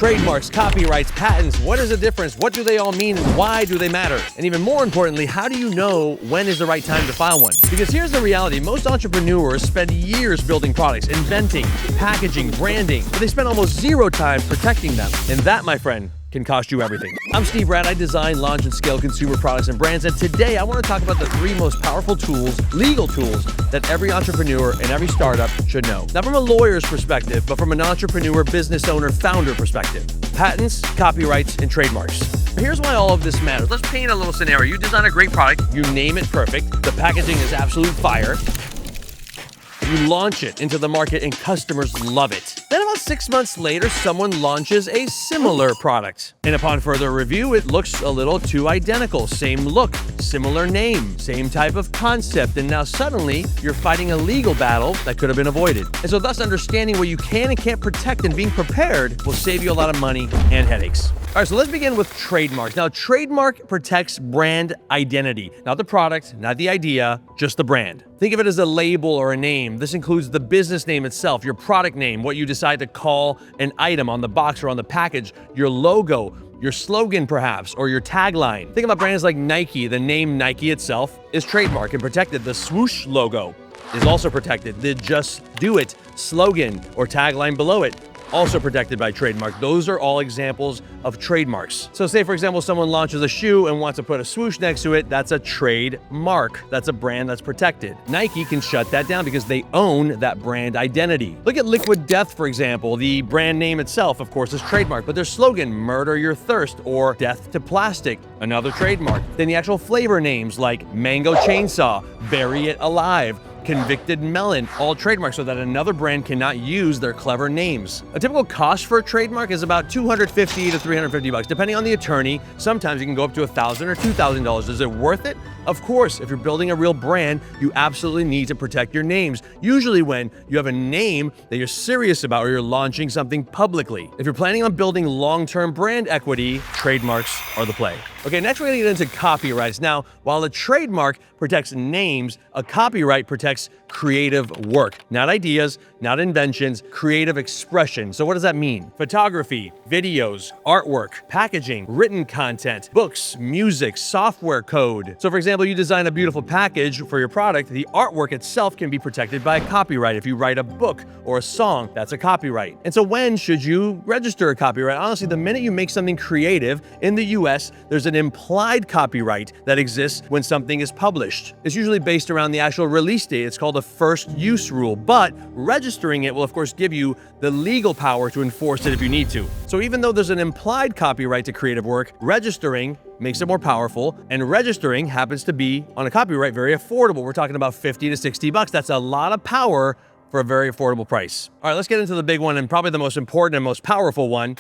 Trademarks, copyrights, patents, what is the difference? What do they all mean and why do they matter? And even more importantly, how do you know when is the right time to file one? Because here's the reality, most entrepreneurs spend years building products, inventing, packaging, branding, but they spend almost zero time protecting them. And that, my friend, can cost you everything. I'm Steve Rad. I design, launch, and scale consumer products and brands. And today I want to talk about the 3 most powerful tools, legal tools, that every entrepreneur and every startup should know. Not from a lawyer's perspective, but from an entrepreneur, business owner, founder perspective. Patents, copyrights, and trademarks. Here's why all of this matters. Let's paint a little scenario. You design a great product, you name it perfect, the packaging is absolute fire, you launch it into the market and customers love it. Then about 6 months later, someone launches a similar product. And upon further review, it looks a little too identical. Same look, similar name, same type of concept. And now suddenly you're fighting a legal battle that could have been avoided. And so thus understanding what you can and can't protect and being prepared will save you a lot of money and headaches. All right, so let's begin with trademarks. Now, trademark protects brand identity, not the product, not the idea, just the brand. Think of it as a label or a name. This includes the business name itself, your product name, what you decide to call an item on the box or on the package, your logo, your slogan perhaps, or your tagline. Think about brands like Nike. The name Nike itself is trademark and protected. The swoosh logo is also protected. The Just Do It slogan or tagline below it, also protected by trademark. Those are all examples of trademarks. So say, for example, someone launches a shoe and wants to put a swoosh next to it, that's a trademark. That's a brand that's protected. Nike can shut that down because they own that brand identity. Look at Liquid Death, for example. The brand name itself, of course, is trademark, but their slogan, Murder Your Thirst or Death to Plastic, another trademark. Then the actual flavor names like Mango Chainsaw, Bury It Alive, Convicted Melon, all trademarks so that another brand cannot use their clever names. A typical cost for a trademark is about $250 to $350, depending on the attorney. Sometimes you can go up to $1,000 or $2,000. Is it worth it? Of course, if you're building a real brand, you absolutely need to protect your names. Usually when you have a name that you're serious about or you're launching something publicly. If you're planning on building long-term brand equity, trademarks are the play. Okay, next we're gonna get into copyrights. Now, while a trademark protects names, a copyright protects creative work. Not ideas, not inventions, creative expression. So what does that mean? Photography, videos, artwork, packaging, written content, books, music, software code. So for example, you design a beautiful package for your product, the artwork itself can be protected by copyright. If you write a book or a song, that's a copyright. And so when should you register a copyright? Honestly, the minute you make something creative in the US, there's an implied copyright that exists when something is published. It's usually based around the actual release date. It's called a first use rule, but registering it will of course give you the legal power to enforce it if you need to. So even though there's an implied copyright to creative work, registering makes it more powerful, and registering happens to be on a copyright very affordable. We're talking about $50 to $60. That's a lot of power for a very affordable price. All right, let's get into the big one and probably the most important and most powerful one,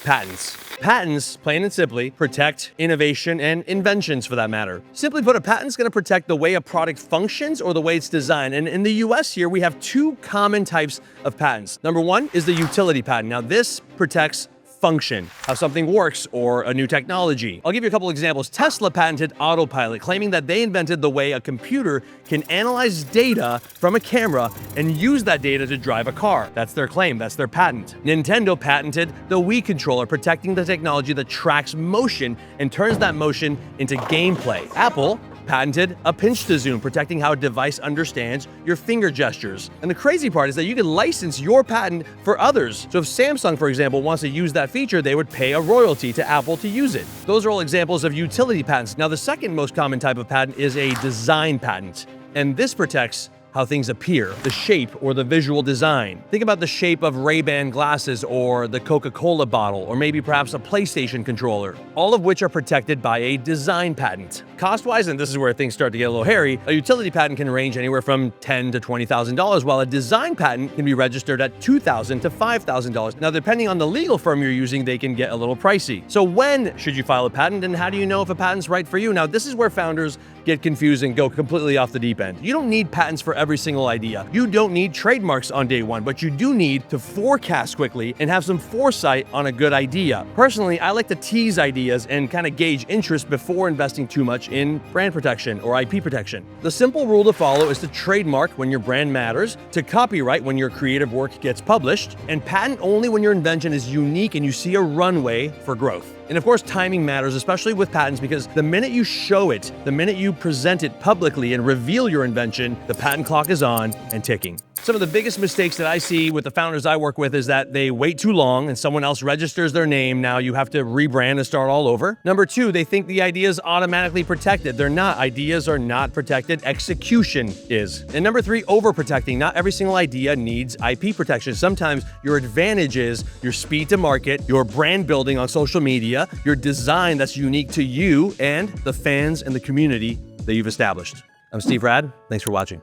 patents. Patents, plain and simply, protect innovation and inventions for that matter. Simply put, a patent's gonna protect the way a product functions or the way it's designed. And in the US here, we have 2 common types of patents. Number 1 is the utility patent. Now this protects function, how something works, or a new technology. I'll give you a couple examples. Tesla patented autopilot, claiming that they invented the way a computer can analyze data from a camera and use that data to drive a car. That's their claim, that's their patent. Nintendo patented the Wii controller, protecting the technology that tracks motion and turns that motion into gameplay. Apple patented a pinch to zoom, protecting how a device understands your finger gestures. And the crazy part is that you can license your patent for others. So if Samsung, for example, wants to use that feature, they would pay a royalty to Apple to use it. Those are all examples of utility patents. Now, the second most common type of patent is a design patent, and this protects how things appear, the shape or the visual design. Think about the shape of Ray-Ban glasses or the Coca-Cola bottle, or maybe perhaps a PlayStation controller, all of which are protected by a design patent. Cost-wise, and this is where things start to get a little hairy, a utility patent can range anywhere from $10,000 to $20,000, while a design patent can be registered at $2,000 to $5,000. Now, depending on the legal firm you're using, they can get a little pricey. So when should you file a patent, and how do you know if a patent's right for you? Now, this is where founders get confused and go completely off the deep end. You don't need patents for every single idea. You don't need trademarks on day one, but you do need to forecast quickly and have some foresight on a good idea. Personally, I like to tease ideas and kind of gauge interest before investing too much in brand protection or IP protection. The simple rule to follow is to trademark when your brand matters, to copyright when your creative work gets published, and patent only when your invention is unique and you see a runway for growth. And of course, timing matters, especially with patents, because the minute you show it, the minute you present it publicly and reveal your invention, the patent clock is on and ticking. Some of the biggest mistakes that I see with the founders I work with is that they wait too long and someone else registers their name. Now you have to rebrand and start all over. Number two, they think the idea is automatically protected. They're not. Ideas are not protected. Execution is. And number three, overprotecting. Not every single idea needs IP protection. Sometimes your advantage is your speed to market, your brand building on social media, your design that's unique to you and the fans and the community that you've established. I'm Steve Rad. Thanks for watching.